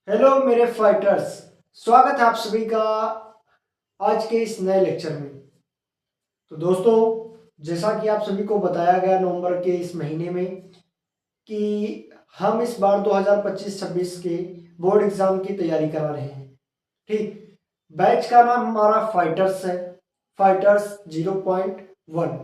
Hello मेरे fighters, स्वागत है आप सभी का आज के इस नए लेक्चर में। तो दोस्तों, जैसा कि आप सभी को बताया गया नवंबर के इस महीने में कि हम इस बार 2025-26 के बोर्ड एग्जाम की तैयारी करा रहे हैं। ठीक, बैच का नाम हमारा फाइटर्स है, फाइटर्स 0.1।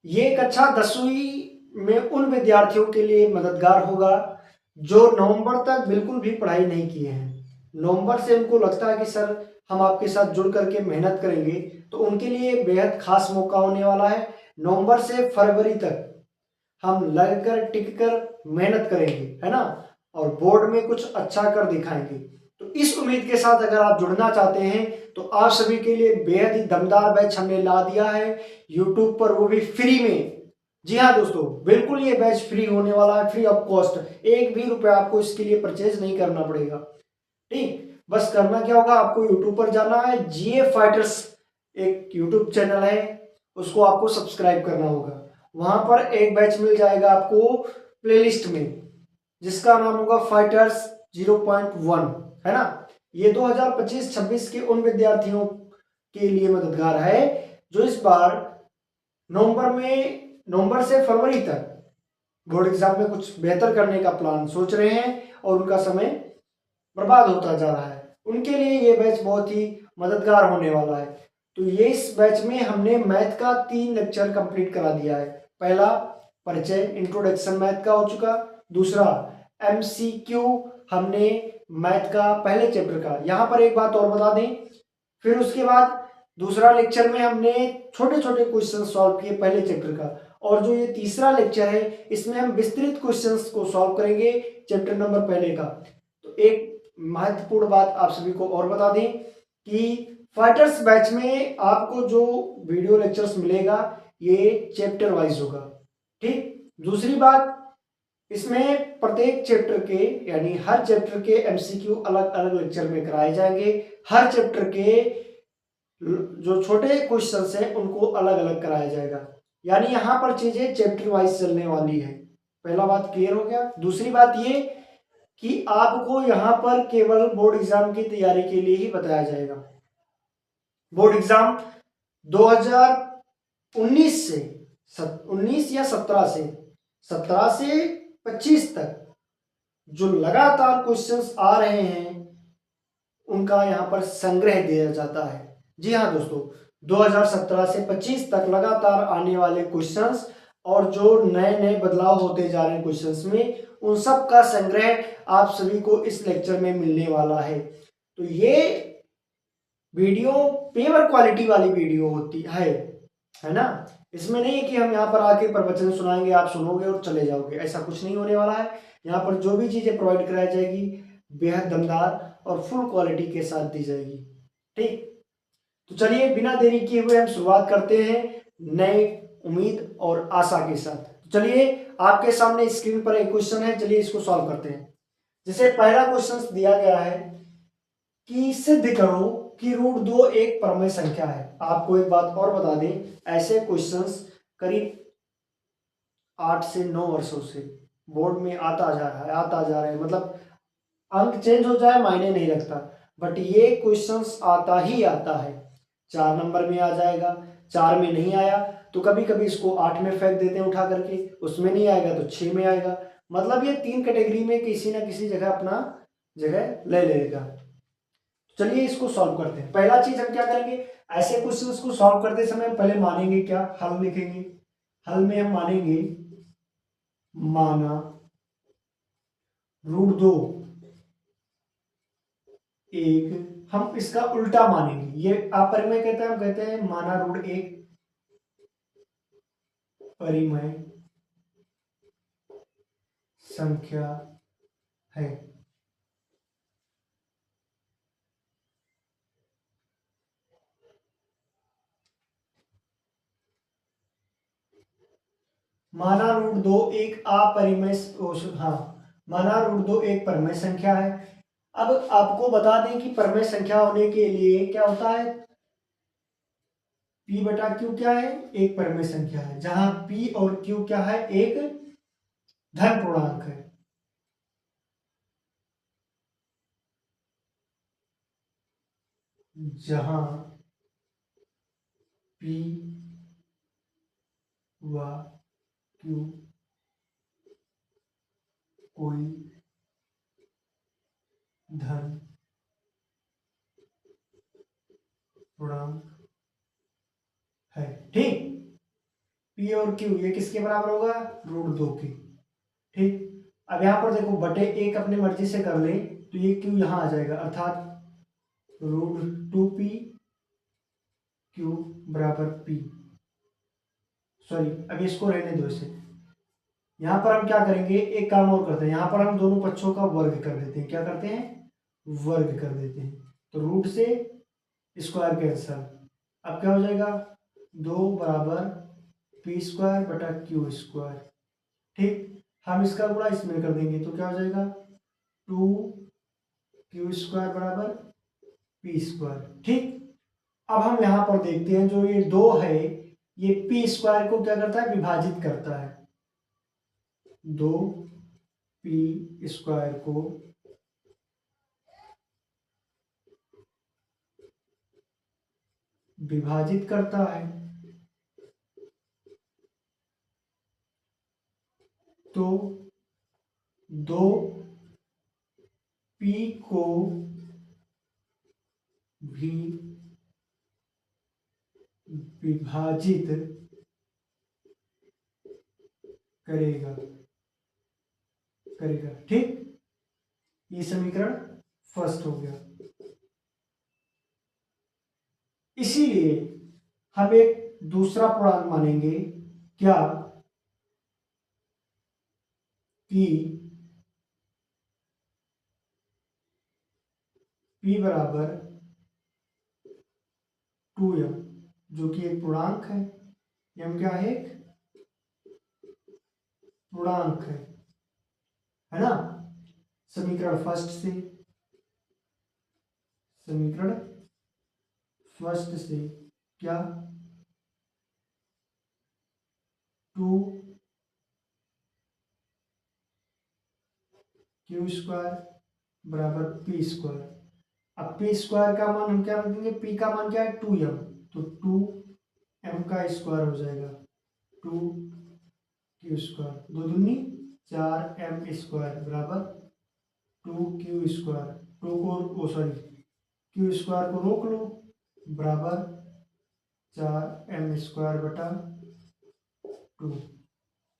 ये कक्षा 10वीं में उन विद्यार्थियों के लिए मददगार होगा जो नवंबर तक बिल्कुल भी पढ़ाई नहीं किए हैं। नवंबर से उनको लगता है कि सर हम आपके साथ जुड़ करके मेहनत करेंगे, तो उनके लिए बेहद खास मौका होने वाला है। नवंबर से फरवरी तक हम लगकर टिक कर मेहनत करेंगे, है ना, और बोर्ड में कुछ अच्छा कर दिखाएंगे। तो इस उम्मीद के साथ अगर आप जुड़ना चाहते हैं तो आप सभी के लिए बेहद ही दमदार बैच हमने ला दिया है यूट्यूब पर, वो भी फ्री में। जी हाँ दोस्तों, बिल्कुल ये बैच फ्री होने वाला है, फ्री ऑफ कॉस्ट। एक भी रुपया आपको इसके लिए परचेज नहीं करना पड़ेगा। ठीक, बस करना क्या होगा, आपको यूट्यूब पर जाना है, जीए फाइटर्स एक यूट्यूब चैनल है, उसको आपको सब्सक्राइब करना होगा। वहां पर एक बैच मिल जाएगा आपको प्लेलिस्ट में, जिसका नाम होगा फाइटर्स 0.1, है ना। ये 2025-26 के उन विद्यार्थियों के लिए मददगार है जो इस बार नवंबर से फरवरी तक बोर्ड एग्जाम में कुछ बेहतर करने का प्लान सोच रहे हैं और उनका समय बर्बाद होता जा रहा है। उनके लिए ये बैच बहुत ही मददगार होने वाला है। तो ये इस बैच में हमने मैथ का 3 लेक्चर कंप्लीट करा दिया है। पहला परिचय, इंट्रोडक्शन मैथ का हो चुका। दूसरा एमसीक्यू हमने मैथ का पहले चैप्टर का, यहाँ पर एक बात और बता दें, फिर उसके बाद दूसरा लेक्चर में हमने छोटे छोटे क्वेश्चन सॉल्व किए पहले चैप्टर का, और जो ये तीसरा लेक्चर है इसमें हम विस्तृत क्वेश्चंस को सॉल्व करेंगे चैप्टर नंबर पहले का। तो एक महत्वपूर्ण बात आप सभी को और बता दें कि फाइटर्स बैच में आपको जो वीडियो लेक्चर्स मिलेगा ये चैप्टर वाइज होगा। ठीक, दूसरी बात, इसमें प्रत्येक चैप्टर के यानी हर चैप्टर के एमसीक्यू अलग अलग लेक्चर में कराए जाएंगे। हर चैप्टर के जो छोटे क्वेश्चंस हैं उनको अलग अलग कराया जाएगा, यानी यहाँ पर चीजें चैप्टर वाइज चलने वाली है। पहला बात क्लियर हो गया। दूसरी बात ये कि आपको यहाँ पर केवल बोर्ड एग्जाम की तैयारी के लिए ही बताया जाएगा। बोर्ड एग्जाम 2019 से 19 या 17 से 25 तक जो लगातार क्वेश्चंस आ रहे हैं उनका यहाँ पर संग्रह दिया जाता है। जी हाँ दोस्तों, 2017 से 25 तक लगातार आने वाले क्वेश्चंस और जो नए नए बदलाव होते जा रहे हैं क्वेश्चंस में, उन सब का संग्रह आप सभी को इस लेक्चर में मिलने वाला है। तो ये वीडियो पेपर क्वालिटी वाली वीडियो होती है ना। इसमें नहीं है कि हम यहाँ पर आके प्रवचन सुनाएंगे, आप सुनोगे और चले जाओगे, ऐसा कुछ नहीं होने वाला है। यहाँ पर जो भी चीजें प्रोवाइड कराई जाएगी बेहद दमदार और फुल क्वालिटी के साथ दी जाएगी। ठीक, तो चलिए बिना देरी किए हुए हम शुरुआत करते हैं नए उम्मीद और आशा के साथ। तो चलिए, आपके सामने स्क्रीन पर एक क्वेश्चन है, चलिए इसको सॉल्व करते हैं। जैसे पहला क्वेश्चन दिया गया है कि सिद्ध करो कि √2 एक परमेय संख्या है। आपको एक बात और बता दें, ऐसे क्वेश्चंस करीब 8 से 9 वर्षों से बोर्ड में आता जा रहा है, मतलब अंक चेंज हो जाए मायने नहीं रखता, बट ये क्वेश्चंस आता ही आता है। 4 नंबर में आ जाएगा, 4 में नहीं आया तो कभी कभी इसको 8 में फेंक देते हैं उठा करके, उसमें नहीं आएगा तो 6 में आएगा। मतलब ये 3 कैटेगरी में किसी ना किसी जगह अपना जगह ले लेगा। चलिए इसको सॉल्व करते हैं। पहला चीज हम क्या करेंगे, ऐसे क्वेश्चंस को सॉल्व करते समय पहले मानेंगे क्या, हल लिखेंगे। हल में हम मानेंगे माना √2 एक, हम इसका उल्टा मानेंगे, ये अपरिमेय कहते हैं, हम कहते हैं माना √1 परिमेय संख्या है। माना √2 एक अपरिमेय, हाँ, माना √2 एक परिमेय संख्या है। अब आपको बता दें कि परिमेय संख्या होने के लिए क्या होता है, P/Q क्या है, एक परिमेय संख्या है, जहां P और Q क्या है, एक धन पूर्णांक है। जहां P व Q कोई धन पूर्णांक है। ठीक, P और Q ये किसके बराबर होगा? √2 के। ठीक, अब यहां पर देखो बटे एक अपनी मर्जी से कर ले तो ये Q यहां आ जाएगा, अर्थात √2p Q बराबर P। सॉरी, अब इसको रहने दो इसे। यहां पर हम क्या करेंगे, एक काम और करते हैं, यहां पर हम दोनों पक्षों का वर्ग कर देते हैं। क्या करते हैं? वर्ग कर देते हैं। तो रूट से स्क्वायर कैंसल, अब क्या हो जाएगा? 2 बराबर p² बटा q²। ठीक, हम इसका गुणा इसमें कर देंगे तो क्या हो जाएगा? 2q² बराबर p²। ठीक, अब हम यहां पर देखते हैं जो ये 2 है ये p² को क्या करता है? विभाजित करता है। 2p² को विभाजित करता है, तो 2p को भी विभाजित करेगा। ठीक, ये समीकरण फर्स्ट हो गया। इसीलिए हम एक दूसरा पूर्णांक मानेंगे, क्या? कि p बराबर 2m, जो कि एक पूर्णांक है। m क्या है? एक पूर्णांक है ना? समीकरण फर्स्ट से क्या? 2q² बराबर p²। अब p² का मान हम क्या रख देंगे? p का मान क्या है? 2m, तो 2m का स्क्वायर हो जाएगा। 2q², 2 दूनी 4m² बराबर 2q²। 2 को q² को रोक लो, बराबर 4m² बटा 2,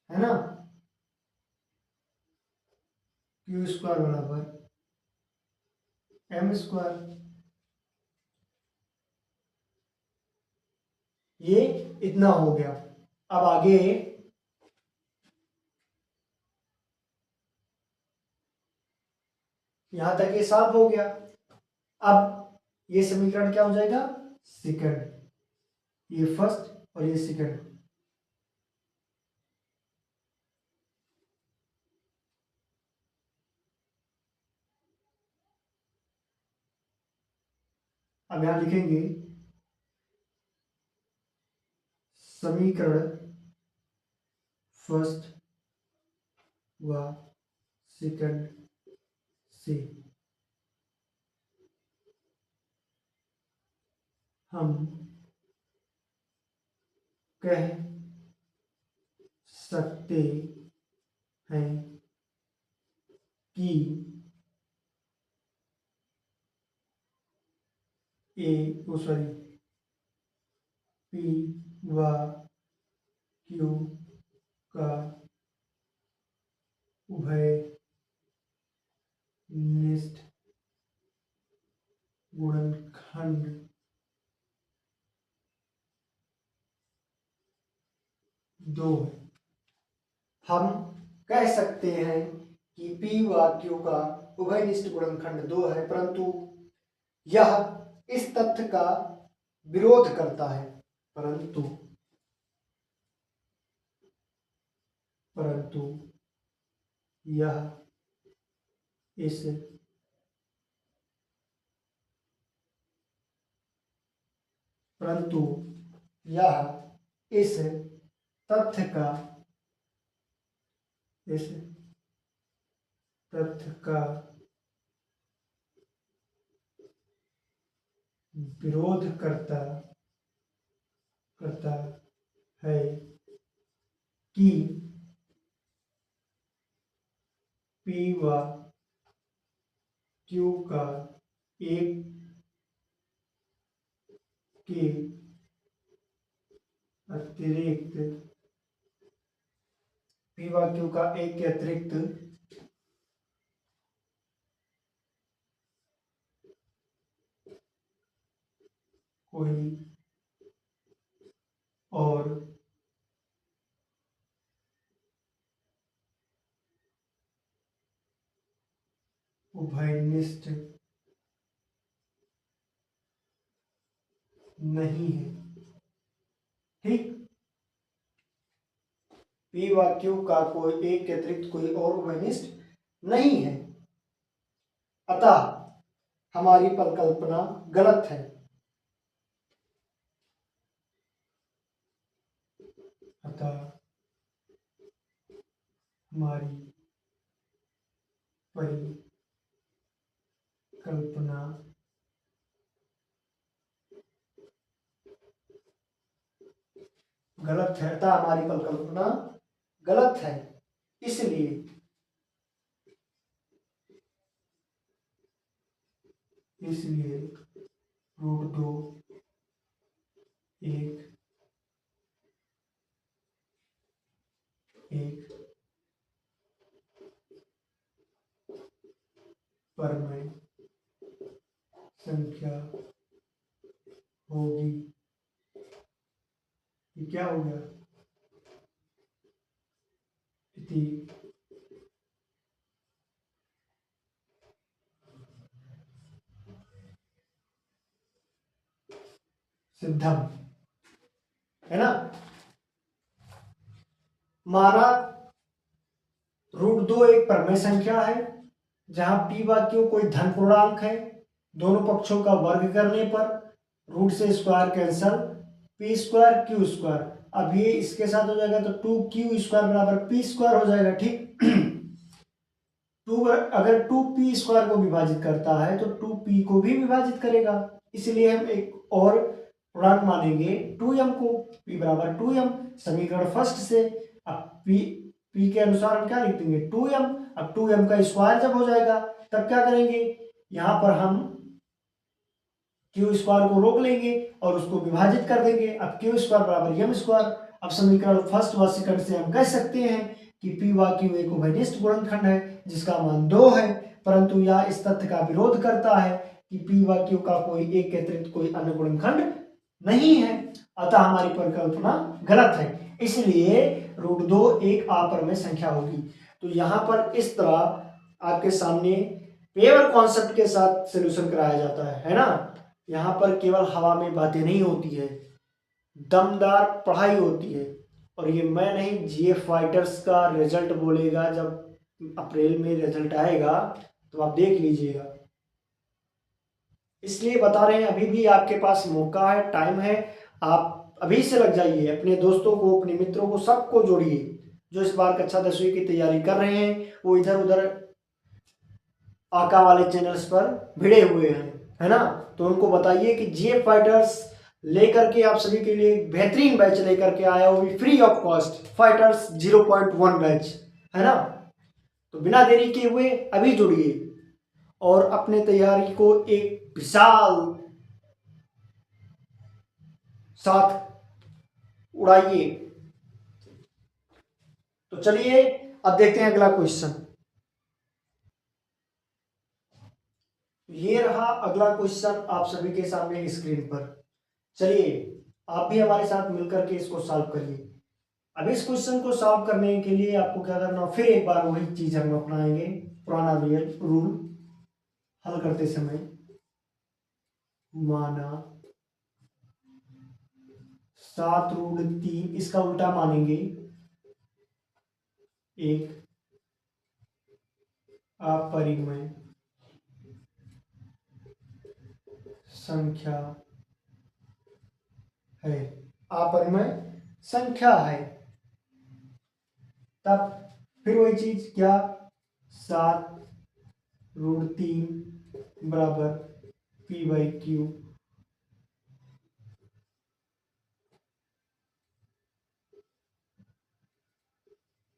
है ना? q² बराबर m²। ये इतना हो गया। अब आगे यहां तक ये साफ हो गया। अब ये समीकरण क्या हो जाएगा? सेकंड, ये फर्स्ट और ये सेकंड। अब यहां लिखेंगे समीकरण फर्स्ट व सेकंड से हम कह सकते हैं कि p व q का उभयनिष्ठ गुणनखंड 2 है। हम कह सकते हैं कि p व q का उभयनिष्ठ गुणनखंड 2 है, परंतु यह इस तथ्य का विरोध करता है। परंतु यह इस तथ्य का विरोध करता करता है कि पी व क्यू का एक के अतिरिक्त पी व क्यू का एक के अतिरिक्त कोई और उभयनिष्ठ नहीं है। ठीक, पी व क्यू का कोई एक के अतिरिक्त कोई और उभयनिष्ठ नहीं है, अतः हमारी परिकल्पना गलत है। अतः हमारी परिकल्पना गलत है, अतः हमारी परिकल्पना गलत है। इसलिए रूट 2 एक परमेय संख्या होगी। ये क्या हो गया? इति सिद्धम, है ना। माना रूट 2 एक परमेय संख्या है जहां पी व क्यू कोई धन पूर्णांक है। दोनों पक्षों का वर्ग करने पर रूट से square cancel, P square Q square. अब ये इसके साथ हो जाएगा तो 2q स्क्वायर बराबर पी स्क्वायर हो जाएगा। ठीक, अगर 2p स्क्वायर को विभाजित करता है तो 2p को भी विभाजित करेगा, इसलिए हम एक और पूर्णांक मानेंगे 2m को। p बराबर 2m समीकरण फर्स्ट से। अब p के अनुसार हम क्या लिख देंगे 2m। अब 2m का स्क्वायर जब हो जाएगा तब क्या करेंगे, यहां पर हम क्यू स्क्वायर को रोक लेंगे और उसको विभाजित कर देंगे। अब क्यू स्क्वायर बराबर एम स्क्वायर। अब समीकरण फर्स्ट व सेकंड से हम कह सकते हैं कि पी व क्यू एक उभयनिष्ठ गुणनखंड है जिसका मान 2 है, परंतु यह इस तथ्य का विरोध करता है कि पी व क्यू का कोई एक के अतिरिक्त कोई अन्य गुणनखंड नहीं है, अतः हमारी परिकल्पना गलत है। इसलिए रूट 2 एक अपरमेय संख्या होगी। तो यहाँ पर इस तरह आपके सामने पेयर कॉन्सेप्ट के साथ सोल्यूशन कराया जाता है ना। यहाँ पर केवल हवा में बातें नहीं होती है, दमदार पढ़ाई होती है। और ये मैं नहीं, जीएफ फाइटर्स का रिजल्ट बोलेगा जब अप्रैल में रिजल्ट आएगा तो आप देख लीजिएगा। इसलिए बता रहे हैं, अभी भी आपके पास मौका है, टाइम है, आप अभी से लग जाइए। अपने दोस्तों को, अपने मित्रों को, सबको जोड़िए जो इस बार कक्षा 10वीं की तैयारी कर रहे हैं। वो इधर उधर आका वाले चैनल्स पर भिड़े हुए हैं, है ना। तो उनको बताइए कि जीएफ फाइटर्स लेकर के आप सभी के लिए बेहतरीन बैच लेकर के आया, वो भी free of cost, fighters 0.1 batch, है ना। तो बिना देरी किए हुए अभी जुड़िए और अपने तैयारी को एक विशाल साथ उड़ाइए। तो चलिए अब देखते हैं अगला क्वेश्चन। ये रहा अगला क्वेश्चन आप सभी के सामने स्क्रीन पर। चलिए आप भी हमारे साथ मिलकर के इसको सॉल्व करिए। अब इस क्वेश्चन को सॉल्व करने के लिए आपको क्या करना, फिर एक बार वही चीज हम अपनाएंगे, पुराना रूल हल करते समय। माना 7√3, इसका उल्टा मानेंगे, एक अपरिमेय संख्या है, अपरिमेय संख्या है। तब फिर वही चीज क्या, 7√3 बराबर p/q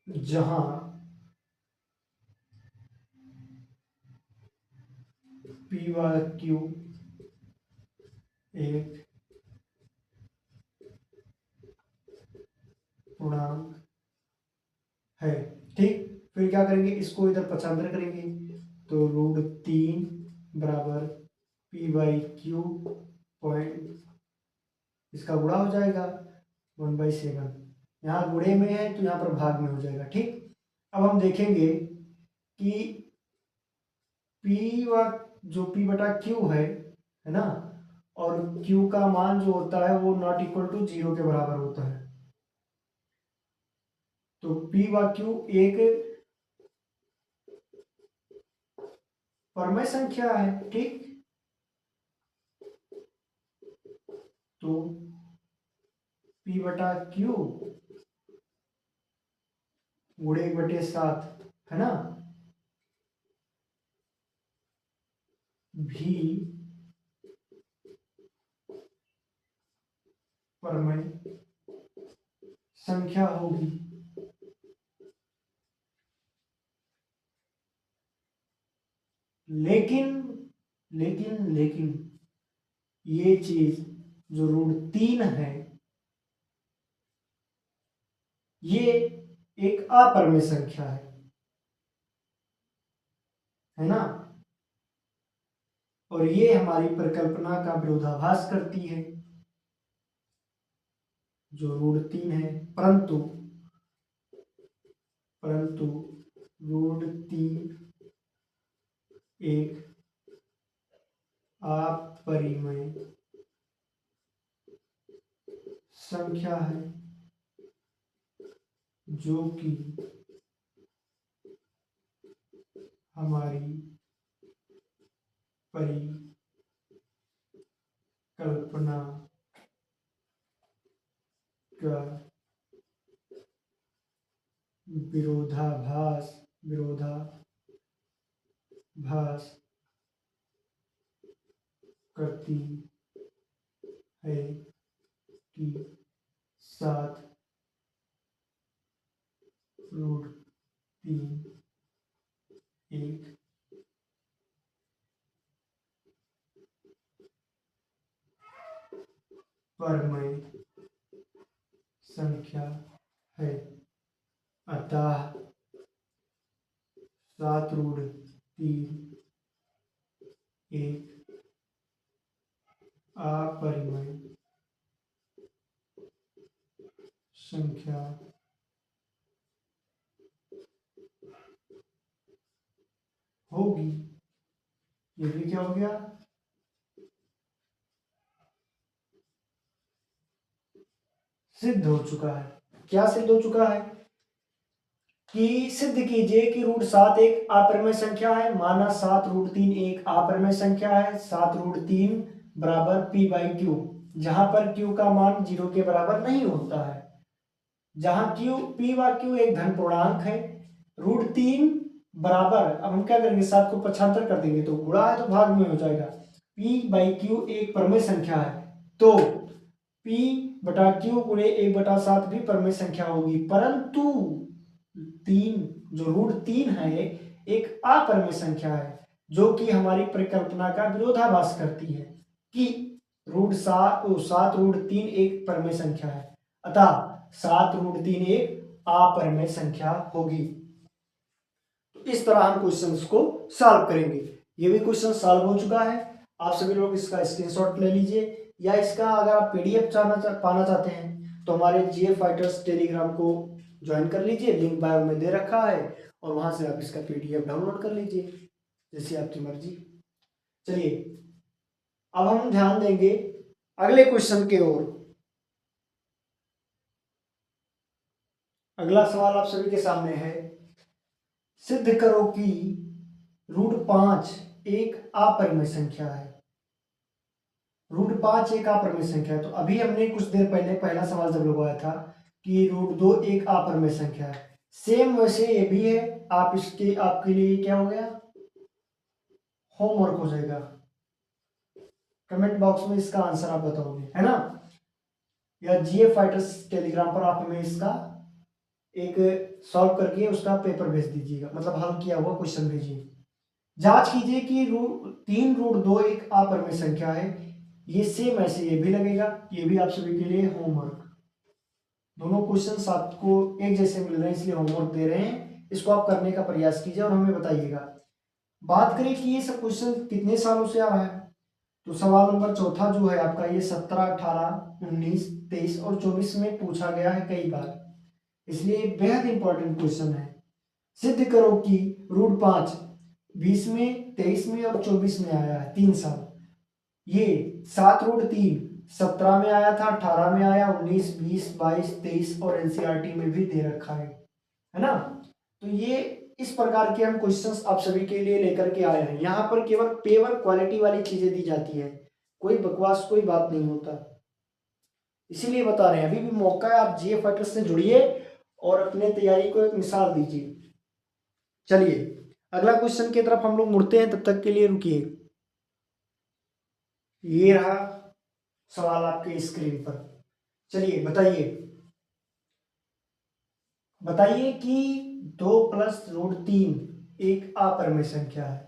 जहां पी वाई क्यू एक पूर्णांक है। ठीक, फिर क्या करेंगे, इसको इधर पक्षांतर करेंगे तो √3 बराबर पी बाई क्यू पॉइंट, इसका गुणा हो जाएगा 1/7। यहाँ गुणे में है तो यहाँ पर भाग में हो जाएगा। ठीक, अब हम देखेंगे कि पी व जो पी बटा क्यू है ना, और क्यू का मान जो होता है वो नॉट इक्वल टू 0 के बराबर होता है। तो पी व क्यू एक परमेय संख्या है। ठीक, तो पी बटा क्यू गुणे 1/7 है ना, भी परमेय संख्या होगी। लेकिन लेकिन ये चीज जो √3 है ये एक अपरमेय संख्या है ना, और ये हमारी परिकल्पना का विरोधाभास करती है जो √3 है, परंतु √3 एक अपरिमेय संख्या है जो कि हमारी परिकल्पना का विरोधाभास करती है कि 7√3 एक परमेय संख्या है। अतः 7√3 एक अपरिमेय संख्या होगी। ये भी क्या हो गया, सिद्ध हो चुका है। क्या सिद्ध हो चुका है कि सिद्ध कीजिए कि √7 एक अपरिमेय संख्या है। माना 7√3 एक अपरिमेय संख्या है। 7√3 बराबर पी बाई क्यू, जहां पर क्यू का मान 0 के बराबर नहीं होता है, जहां क्यू पी व क्यू एक धन पूर्णांक है। √3 बराबर, अब हम क्या करेंगे, 7 को पक्षांतर कर देंगे तो गुणा है तो भाग में हो जाएगा। पी बाई क्यू एक परमेय संख्या है, तो पी बटा क्यू गुणे 1/7 भी परमेय संख्या होगी, परंतु 3 जो √3 है एक अपरमेय संख्या है जो कि हमारी परिकल्पना का विरोधाभास करती है कि √7 एक परमेय संख्या है, अतः 7√3 एक अपरमेय संख्या होगी। तो इस तरह हम क्वेश्चंस को सॉल्व करेंगे। ये भी क्वेश्चन सॉल्व हो चुका है। आप सभी लोग इसका स्क्रीनशॉट ले लीजिए, या इसका अगर आप पीडीएफ पाना चाहते हैं तो हमारे जीएफ फाइटर्स टेलीग्राम को ज्वाइन कर लीजिए, लिंक बायो में दे रखा है, और वहां से आप इसका पीडीएफ डाउनलोड कर लीजिए, जैसी आपकी मर्जी। चलिए अब हम ध्यान देंगे अगले क्वेश्चन की ओर। अगला सवाल आप सभी के सामने है, सिद्ध करो कि √5 एक अपरिमेय संख्या है। √5 एक अपरिमेय संख्या है, तो अभी हमने कुछ देर पहले पहला सवाल जब लगवाया था कि √2 एक अपरिमेय संख्या है, सेम वैसे ये भी है। आप इसके आपके लिए क्या हो गया, होमवर्क हो जाएगा। कमेंट बॉक्स में इसका आंसर आप बताओगे, है ना, या जीएफ फाइटर्स टेलीग्राम पर आप हमें इसका एक सॉल्व करके उसका पेपर भेज दीजिएगा, मतलब हल किया हुआ क्वेश्चन भेजिए। जांच कीजिए कि 3√2 एक अपरिमेय संख्या है। ये सेम ऐसे ये भी लगेगा, ये भी आप सभी के लिए होमवर्क। दोनों क्वेश्चन आपको एक जैसे मिल रहे हैं इसलिए होमवर्क दे रहे हैं, इसको आप करने का प्रयास कीजिए और हमें बताइएगा। बात करें कि ये सब क्वेश्चन कितने सालों से आ रहा है, तो सवाल नंबर चौथा जो है आपका ये 17, 18, 19, 23 और 24 में पूछा गया है कई बार, इसलिए बेहद इंपॉर्टेंट क्वेश्चन है। सिद्ध करो कि √5 20 में, 23 में और 24 में आया है 3 साल। ये 7√3 17 में आया था, 18 में आया, 19, 20, 22, 23 और एनसीईआरटी में भी दे रखा है ना। तो ये इस प्रकार के हम क्वेश्चंस आप सभी के लिए लेकर के आए हैं। यहाँ पर केवल पेवर क्वालिटी वाली चीजें दी जाती है, कोई बकवास कोई बात नहीं होता, इसीलिए बता रहे हैं। अभी भी मौका है, आप जीए फाइटर्स से जुड़िए और अपने तैयारी को एक मिसाल दीजिए। चलिए अगला क्वेश्चन की तरफ हम लोग मुड़ते हैं, तब तक के लिए रुकिए। ये रहा सवाल आपके स्क्रीन पर। चलिए बताइए कि 2 + √3 एक अपरिमेय संख्या है।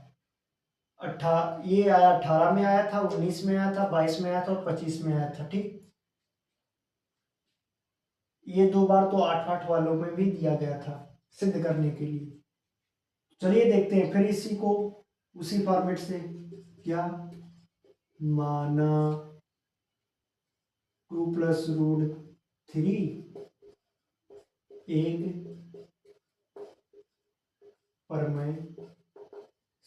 ये आया 18 में आया था, 19 में आया था, 22 में आया था और 25 में आया था, ठीक। ये 2 बार तो 8 वालों में भी दिया गया था सिद्ध करने के लिए। चलिए देखते हैं फिर इसी को उसी फॉर्मेट से। क्या माना 2 + √3 एक परमेय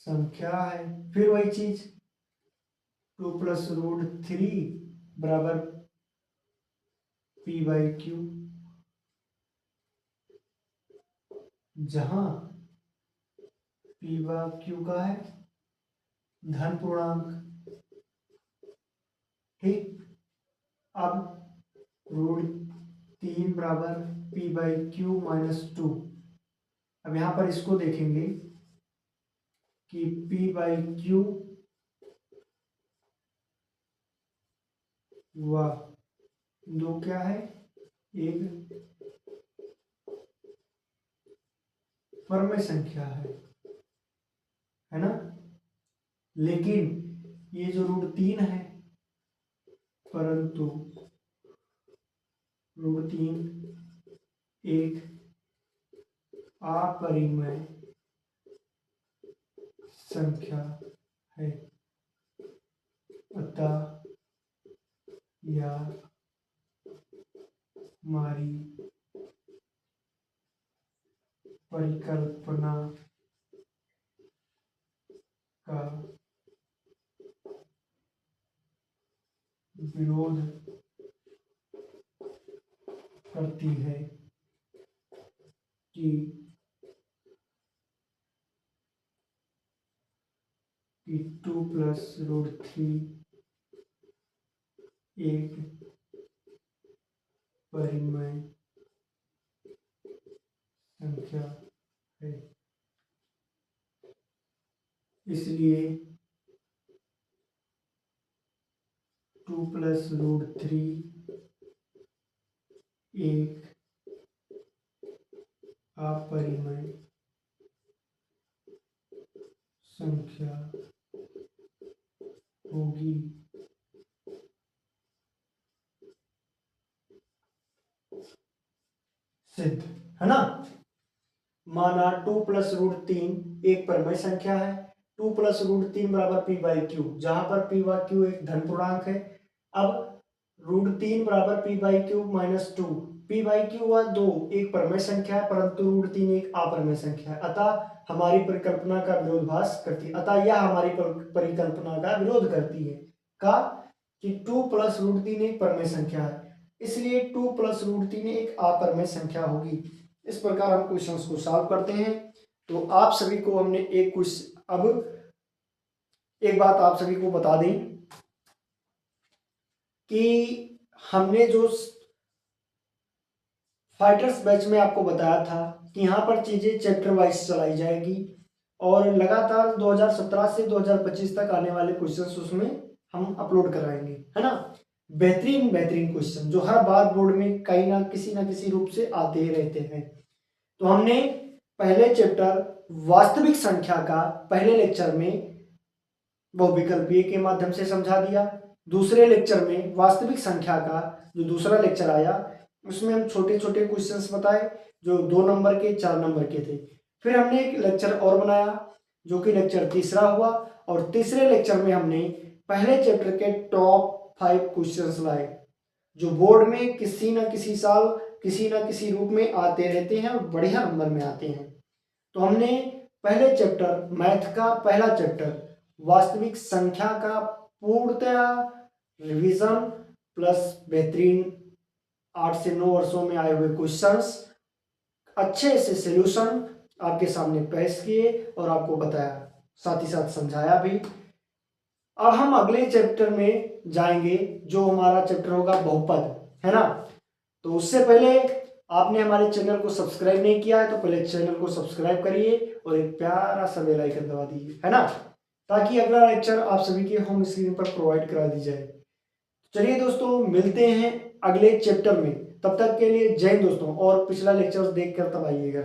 संख्या है। फिर वही चीज 2 + √3 बराबर p/q, जहां p/q का है धन पूर्णांक, ठीक। अब √3 बराबर p/q - 2। अब यहां पर इसको देखेंगे कि p/q व 2 क्या है, एक परमेय संख्या है ना। लेकिन ये जो √3 है, परंतु √3 एक अपरिमेय संख्या है, अतः यह हमारी परिकल्पना का विरोध करती है कि 2 + √3 एक परिमेय संख्या है। इसलिए 2 + √3 एक अपरिमेय संख्या होगी। सिद्ध है ना। माना 2 + √3 एक परमेय संख्या है, 2 + √3 बराबर p/q, जहां पर p/q एक धन पूर्णांक है। अब √3 बराबर p/q - 2, p/q व 2 एक परमेय संख्या है, परंतु √3 एक अपरमेय संख्या है, अतः हमारी परिकल्पना का विरोधाभास करती है। अतः यह हमारी परिकल्पना का विरोध करती है का कि 2 + √3 एक परमेय संख्या है, इसलिए 2 + √3 एक अपरमेय संख्या होगी। इस प्रकार हम क्वेश्चंस को सॉल्व करते हैं। तो आप सभी को हमने अब एक बात आप सभी को बता दें कि हमने जो फाइटर्स बैच में आपको बताया था कि यहाँ पर चीजें चैप्टर वाइज चलाई जाएगी और लगातार 2017 से 2025 तक आने वाले क्वेश्चंस उसमें हम अपलोड कराएंगे, है ना। बेहतरीन क्वेश्चन जो हर बार बोर्ड में कहीं ना किसी रूप से आते ही रहते हैं। तो हमने पहले चैप्टर वास्तविक संख्या का पहले लेक्चर में बहुविकल्पीय के माध्यम से समझा दिया। दूसरे लेक्चर में वास्तविक संख्या का जो दूसरा लेक्चर आया उसमें हम छोटे छोटे क्वेश्चंस बताए जो 2 नंबर के 4 नंबर के थे। फिर हमने एक लेक्चर और बनाया जो कि लेक्चर तीसरा हुआ, और तीसरे लेक्चर में हमने पहले चैप्टर के टॉप 5 क्वेश्चंस लाए जो बोर्ड में किसी न किसी साल किसी न किसी रूप में आते रहते हैं और बढ़िया नंबर में आते हैं। तो हमने पहले चैप्टर मैथ का पहला चैप्टर वास्तविक संख्या का पूर्णतया रिवीजन प्लस बेहतरीन 8 से 9 वर्षों में आए हुए क्वेश्चंस अच्छे से सॉल्यूशन आपके सामने पेश किए और आपको बताया, साथ ही साथ समझाया भी। अब हम अगले चैप्टर में जाएंगे जो हमारा चैप्टर होगा बहुपद, है ना। तो उससे पहले आपने हमारे चैनल को सब्सक्राइब नहीं किया है तो पहले चैनल को सब्सक्राइब करिए और एक प्यारा सा बेल आइकन दबा दीजिए, है ना, ताकि अगला लेक्चर आप सभी के होम स्क्रीन पर प्रोवाइड करा दी जाए। चलिए दोस्तों, मिलते हैं अगले चैप्टर में, तब तक के लिए जय हिंद दोस्तों, और पिछला लेक्चर देख कर तब आइएगा।